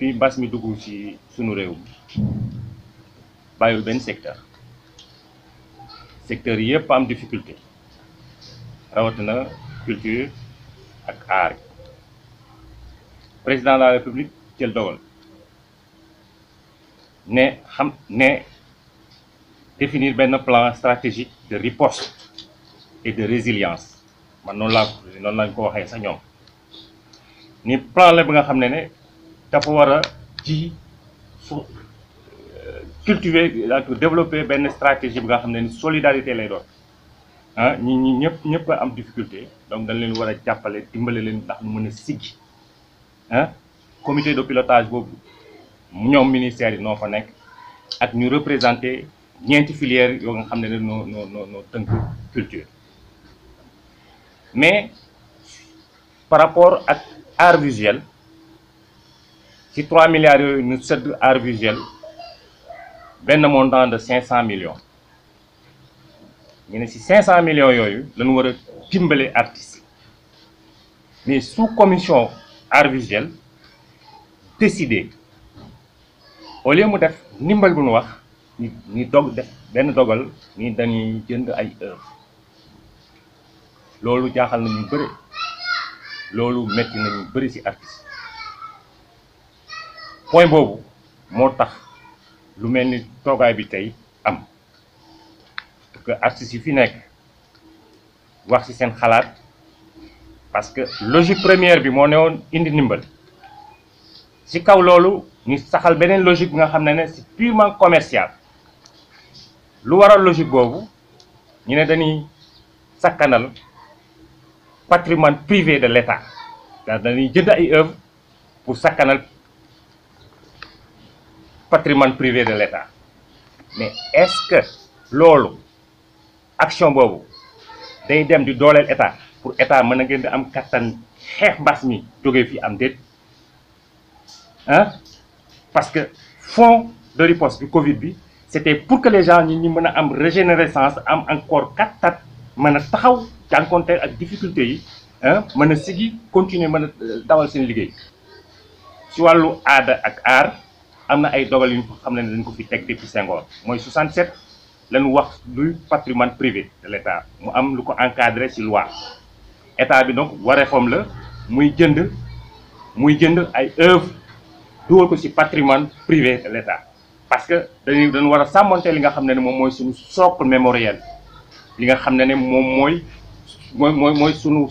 depuis mbas mi dugg ci sunu réew bàyyul benn secteur yëpp am difficulté rawatina culture ak art. Président de la République jël dogal ne définir benn plan stratégique de riposte et de résilience man noonu lañ ko waxee sax ñoom ni plan la bi nga xam ne dafa war a cultiver développer benn stratégie bi nga xam ne ni solidarité lay doon ah ñi ñëpp am difficulté donc dañ leen war a jàppale dimbale leen ndax ñu mën a siggi ah comité de pilotage boobu ñoom ministère yi noo fa nekk ak ñu représenté ñeenti filières yoo nga xam ne noo tënk culture. Mais par rapport ak art visuel ci 3 milliards yooyu ñu sëdd art visuel benn montant de 500 millions ñu ne ci 500 millions yooyu lañu war a dimbale artistes mais sous commission art visuel décidé au lieu mu def ndimbal bu ñu wax ni def benn dogal ni dañuy jënd ay œuvre loolu jaaxal na ñu bëri loolu metti na ñu bëri ci artiste point boobu moo tax lu mel ni toogaay bi tey am que artistes yi fi nekk wax ci seen xalaat parce que logique première bi moo newoon indi ndimbal ci kaw loolu ñu saxal beneen logique bi nga xam ne c'est purement commercial lu waral logique boobu ñu ne dañuy sakkanal patrimoine privé de l'État dañuy jënd ay œuvres pour sakkanal patrimoine privé de l'État mais est-ce que loolu action boobu day dem di dooleel État pour État mën a gën di am kattan xeex mbas mi jógee fi am déet hein parce que fonds de riposte du Covid bi c'était pour que les gens ñi mën a am régénérescence am encore kattan mën a taxaw jànkonte ak difficulté yi mën a sigi continuer mën a dawal seen liggéey ci wàllu aada ak art am na ay dogal yu ñu xam ne dañ ko fi teg depuis Senghor mooy 67 lañu wax luy patrimoine privé de l'État mu am lu ko encadré ci loi État bi donc wareefam la muy jënd ay œuvres dugal ko ci patrimoine privé de l'État parce que dañu war a sàmmonte li nga xam ne moom mooy suñu socle mémoriel li nga xam ne moom mooy suñu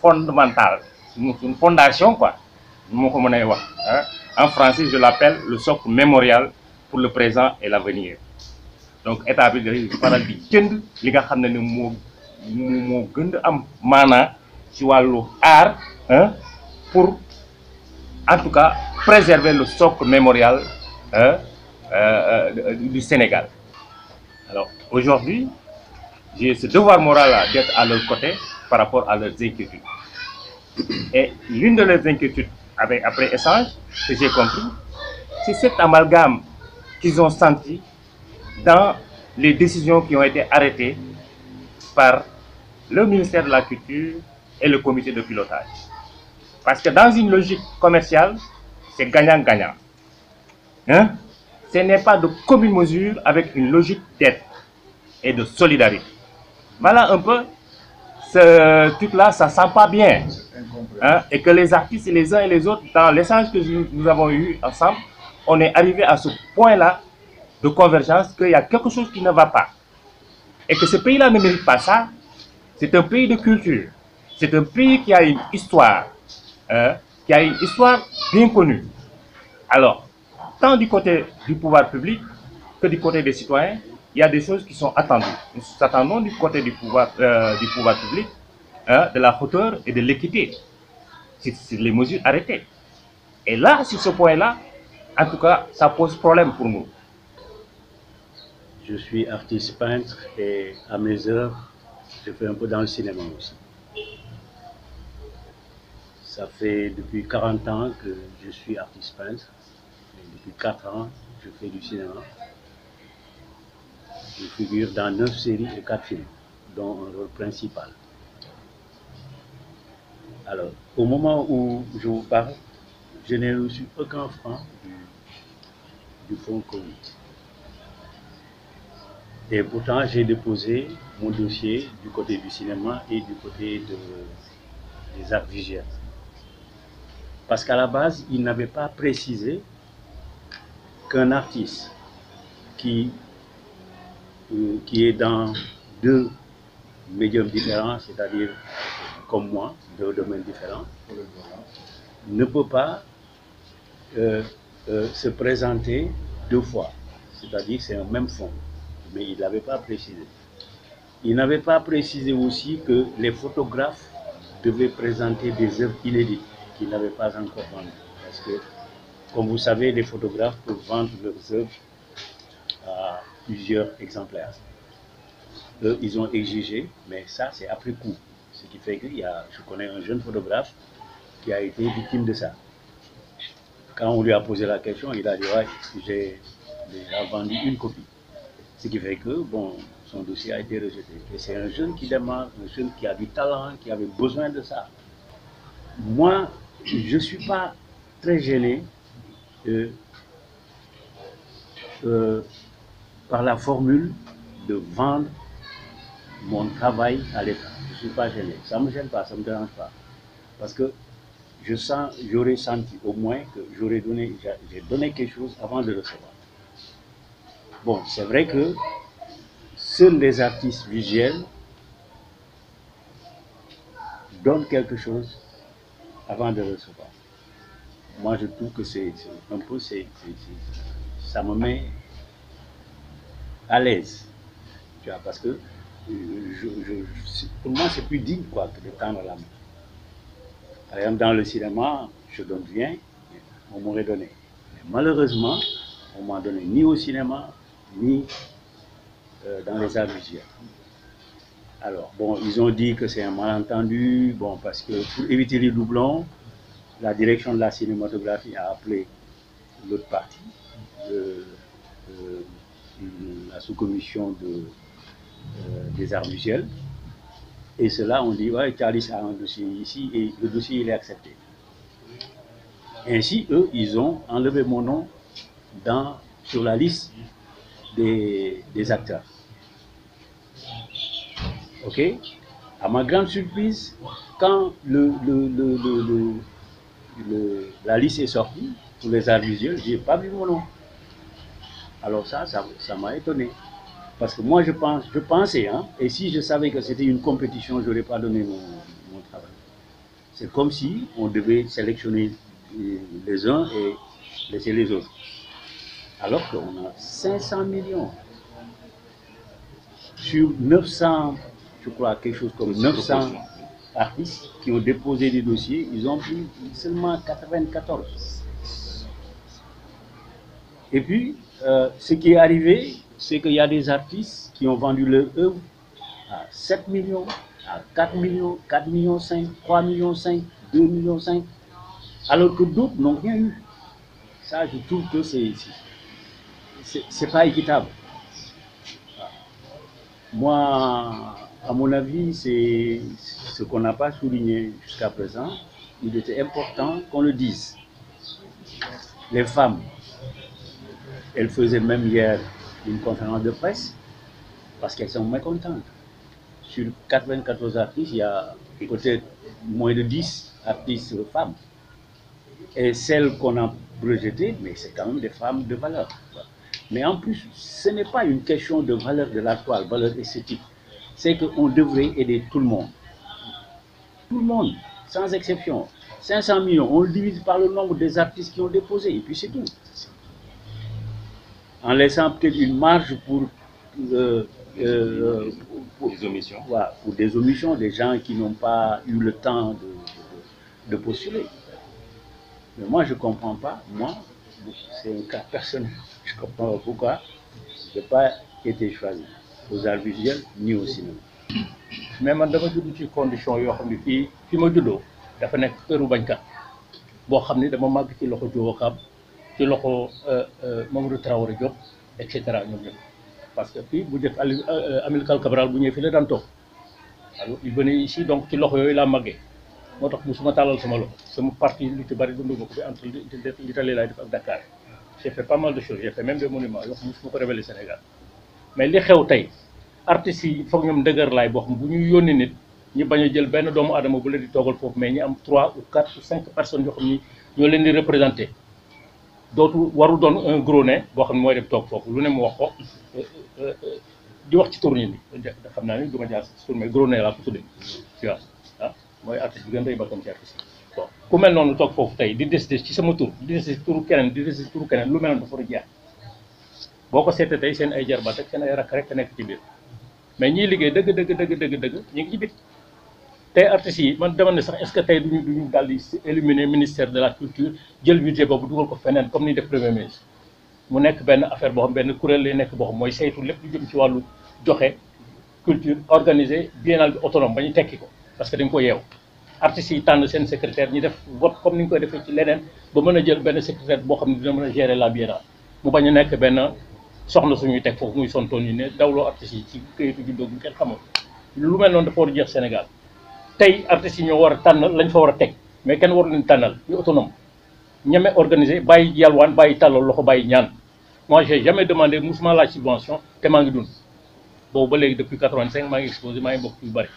fondamental suñu fondation quoi moo ko mën a wax en français je l'appelle le socle mémorial pour le présent et l'avenir donc État bi day faral di jënd li nga xam ne moo gën a am maanaa ci wàllu art pour en tout cas préserver le socle mémorial du Sénégal. Alors aujourd'hui j'ai ce devoir moral d'être à leur côté par rapport à leurs inquiétudes et l'une de leurs inquiétudes après échange que j'ai compris c'est cet amalgame qu'ils ont senti dans les décisions qui ont été arrêtées par le ministère de la Culture et le comité de pilotage. Parce que dans une logique commerciale, c'est gagnant-gagnant. Ce n'est pas de commune mesure avec une logique d'aide et de solidarité. Voilà un peu, ce truc-là, ça ne sent pas bien. Et que les artistes, les uns et les autres, dans l'échange que nous avons eu ensemble, on est arrivé à ce point-là de convergence qu'il y a quelque chose qui ne va pas. Et que ce pays-là ne mérite pas ça. C'est un pays de culture. C'est un pays qui a une histoire. Bien connue. Alors, tant du côté du pouvoir public que du côté des citoyens, il y a des choses qui sont attendues. Nous attendons du côté du pouvoir public de la hauteur et de l'équité. C'est les mesures arrêtées. Et là, sur ce point-là, en tout cas, ça pose problème pour nous. Je suis artiste peintre et à mes heures, je fais un peu dans le cinéma aussi. Ça fait depuis 40 ans que je suis artiste peintre. Et depuis 4 ans, je fais du cinéma. Je figure dans 9 séries et 4 films, dont un rôle principal. Alors, au moment où je vous parle, je n'ai reçu aucun franc du fonds Covid. Et pourtant, j'ai déposé mon dossier du côté du cinéma et du côté des arts visuels. Parce qu'à la base, il n'avait pas précisé qu'un artiste qui est dans deux médiums différents, c'est-à-dire comme moi, deux domaines différents, ne peut pas se présenter deux fois. C'est-à-dire c'est un même fonds, mais il n'avait pas précisé. Il n'avait pas précisé aussi que les photographes devaient présenter des œuvres inédites qu'ils n'avaient pas encore vendues. Parce que, comme vous savez, les photographes peuvent vendre leurs œuvres à plusieurs exemplaires. Eux, ils ont exigé, mais ça, c'est après coup. Ce qui fait que je connais un jeune photographe qui a été victime de ça. Quand on lui a posé la question, il a dit ouais, j'ai déjà vendu une copie. Ce qui fait que, bon, son dossier a été rejeté. Et c'est un jeune qui démarre, un jeune qui a du talent, qui avait besoin de ça. Moi, je ne suis pas très gêné par la formule de vendre mon travail à l'État. Je ne suis pas gêné. Ça ne me gêne pas, ça ne me dérange pas. Parce que j'aurais senti au moins que j'ai donné quelque chose avant de recevoir. Bon, c'est vrai que seuls les artistes visuels donnent quelque chose avant de recevoir. Moi, je trouve que c'est un peu, ça me met à l'aise. Tu vois, parce que pour moi, c'est plus digne quoi, que de tendre la main. Par exemple, dans le cinéma, je donne rien, on m'aurait donné. Mais malheureusement, on ne m'a donné ni au cinéma, ni dans les arts visuels. Alors, bon, ils ont dit que c'est un malentendu, bon, parce que pour éviter les doublons, la direction de la cinématographie a appelé l'autre partie, la sous-commission des arts visuels. Et cela, on dit, ouais, Charles a un dossier ici et le dossier il est accepté. Ainsi, eux, ils ont enlevé mon nom sur la liste des acteurs. Ok? À ma grande surprise, quand la liste est sortie pour les arts visuels, je n'ai pas vu mon nom. Alors ça m'a étonné. Parce que moi, je pensais, hein, et si je savais que c'était une compétition, je n'aurais pas donné mon travail. C'est comme si on devait sélectionner les uns et laisser les autres. Alors qu'on a 500 millions sur 900, je crois, quelque chose comme 900 artistes qui ont déposé des dossiers, ils ont pris seulement 94. Et puis, ce qui est arrivé, c'est qu'il y a des artistes qui ont vendu leur œuvre à 7 millions, à 4 millions, 4 millions 5, 3 millions 5, 2 millions 5, alors que d'autres n'ont rien eu. Ça, je trouve que c'est pas équitable. Moi, à mon avis, c'est ce qu'on n'a pas souligné jusqu'à présent. Il était important qu'on le dise. Les femmes, elles faisaient même hier une conférence de presse parce qu'elles sont mécontentes. Sur 94 artistes, il y a peut-être moins de 10 artistes femmes. Et celles qu'on a rejetées, mais c'est quand même des femmes de valeur. Mais en plus, ce n'est pas une question de valeur de la toile, valeur esthétique. C'est qu'on devrait aider tout le monde. Tout le monde, sans exception. 500 millions, on le divise par le nombre des artistes qui ont déposé, et puis c'est tout. En laissant peut-être une marge pour des omissions. Voilà, pour des omissions, des gens qui n'ont pas eu le temps de postuler. Mais moi, je ne comprends pas. Moi, c'est un cas personnel. Je ne comprends pas pourquoi je n'ai pas été choisi aux arts visuels ni au cinéma. Mais man dama judd ci condition yoo xam ne fi ma juddoo dafa nekk këru bañkat boo xam ne dama màgg ci loxo Diouf Kam ci loxo Mamadou Traoré Diop et cetera ñoom ñëpp parce que fii bu njëkk Amilcar Cabral bu ñëwee fii la daan toog alors il venait ici donc ci loxo yooyu laa màggee moo tax musuma tàllal sama loxo sama parti lu ci bari dundu ma ko fi entre l'Italie laay def ak Dakar j'ai fait pas mal de choses j'ai fait même des monuments yoo xam musuma ko révéler Sénégal mais li xew tey artistes yi foog ñoom dëgër laay boo xam bu ñuy yónni nit ñu bañ a jël benn doomu adama bu leen di toogal foofu mais ñi am 3 ou 4 ou 5 personnes yoo xam ni ñoo leen di représenté dootu warul doon un gros nez boo xam ne mooy dem toog foofu lu ne mu wax ko di wax ci tournée bi xam naa ni du ma jaar ci tournée gros nez laa ko tuddee tu vois ah mooy artiste bi gën day bakkan ci artiste bon ku mel noonu toog foofu tey di décider ci sama tur di décider ci turu keneen di décider ci turu keneen lu mel noonu dafa war a jeex boo ko seetee tey seen ay jarbaat ak seen ay rakk rek nekk ci biir mais ñiy liggéey dëgg ñu ngi ci biir tey artistes yi man dama ne sax est-ce que tey duñu daal di éliminer ministère de la culture jël budget boobu dugal ko feneen comme ni def premier ministre mu nekk benn affaire boo xam benn kuréel lay nekk boo xam mooy saytu lépp lu jëm ci wàllu joxe culture organisé biennale bi autonome ba ñu tekki ko parce que dañ ko yeew artistes yi tànn seen secrétaire ñi def vote comme ni ñu koy defee ci leneen ba mën a jël benn secrétaire boo xam ne dina mën a gérer la biennale mu bañ a nekk benn soxna suñuy teg foofu muy sontoon yi ne dawloo artistes yi ci këyitu juddoo bu kenn xamoon lu mel noonu dafa war a jeex Sénégal tey artistes yi ñoo war a tànn lañ fa war a teg mais kenn waru leen tànnal ñu autonome ñeme organisé bàyyi yalwaan bàyyi tàllal loxo bàyyi ñaan moi j'ai jamais demandé musuma laaj subvention te maa ngi dund boobu ba léegi depuis 85 maa ngi exposé maa ngi bokk yu bëri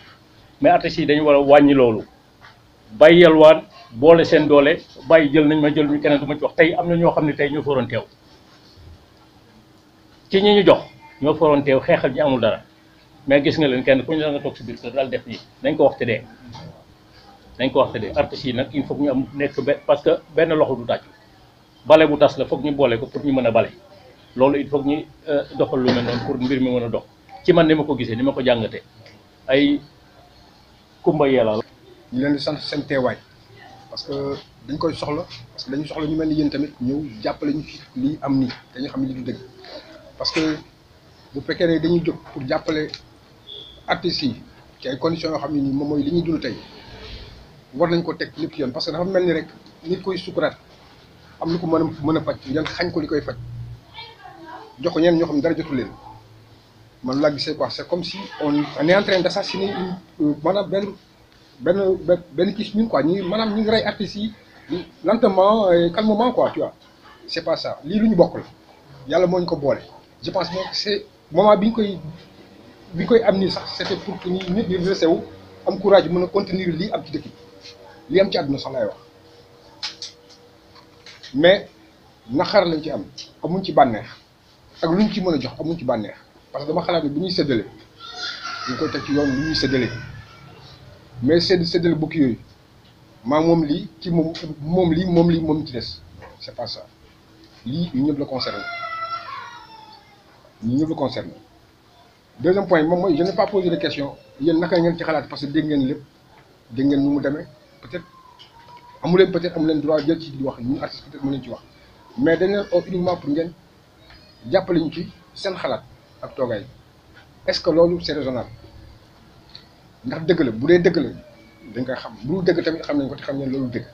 mais artistes yi dañu war a wàññi loolu bàyyi yalwaan boole seen doole bàyyi jël nañ ma jël ñu keneen du ma ci wax tey am na ñoo xam ne tey ñoo fa waroon teew ci ñi ñu jox ñoo fa waroon teew xeexal ñi amul dara mais gis nga leen kenn ku ñu la nga toog si biir kër daal def nii dañ ko wax te dee dañ ko wax te dee artistes yi nag il faut que ñu am nekk parce que benn loxo du tàcc bale bu tas la foog ñu boole ko pour ñu mën a bale loolu il faut que ñu doxal lu mel noonu pour mbir mi mën a dox ci man ni ma ko gisee ni ma ko jàngatee ay kumba yeela la ñu leen di sant seen teewaay parce que dañ koy soxla parce que dañu soxla ñu mel ni yéen tamit ñëw jàppale ñu ci lii am nii dañu xam ne li du dëgg parce que bu fekkee ne dañuy jóg pour jàppale artistes yi ci ay conditions yoo xam ne nii moom mooy li ñuy dund tey war nañ ko teg lépp yoon parce que dafa mel ni rek nit koy sukuraat am lu ko mën a faj yan xañ ko li koy faj jox ko ñeneen ñoo xam ne dara jotu leen man laa gisee quoi c'est comme si on est en train d'assassiner maanaam benn kii ñun quoi maanaam ñu ngi rey artistes yi lentement et calmement quoi tu vois c'est pas ça lii lu ñu bokk la yàlla moo ñu ko boole je pense que c'est moment bi ñu koy am nii sax c'était pour que nit ñi redressé wu am courage mën a contenir lii am ci dëkk bi lii am ci àdduna sax laay wax mais naqar lañ ci am amuñ ci bànneex ak luñ ci mën a jox amuñ ci bànneex parce que dama xalaat ne bu ñuy séddale ñu koy teg ci yoon lu ñuy séddale mais séddale bukki yooyu moom lii ci moom lii ci des c'est pas ça lii ñu ñëpp la concerné deuxième point moom mooy je n'ai pas posé de question yéen naka ngeen ci xalaat parce que dégg ngeen lépp dégg ngeen nu mu demee peut-être amu leen droit jël ci di wax ñun artiste peut-être mën nañu ci wax mais dañ leen oo uniquement pour ngeen jàppale ñu ci seen xalaat ak toogaay est-ce que loolu c'est raisonnable ndax dëgg la bu dee dëgg la dañ koy xam bu dul dëgg tamit xam nañ ko te xam ne loolu dëgg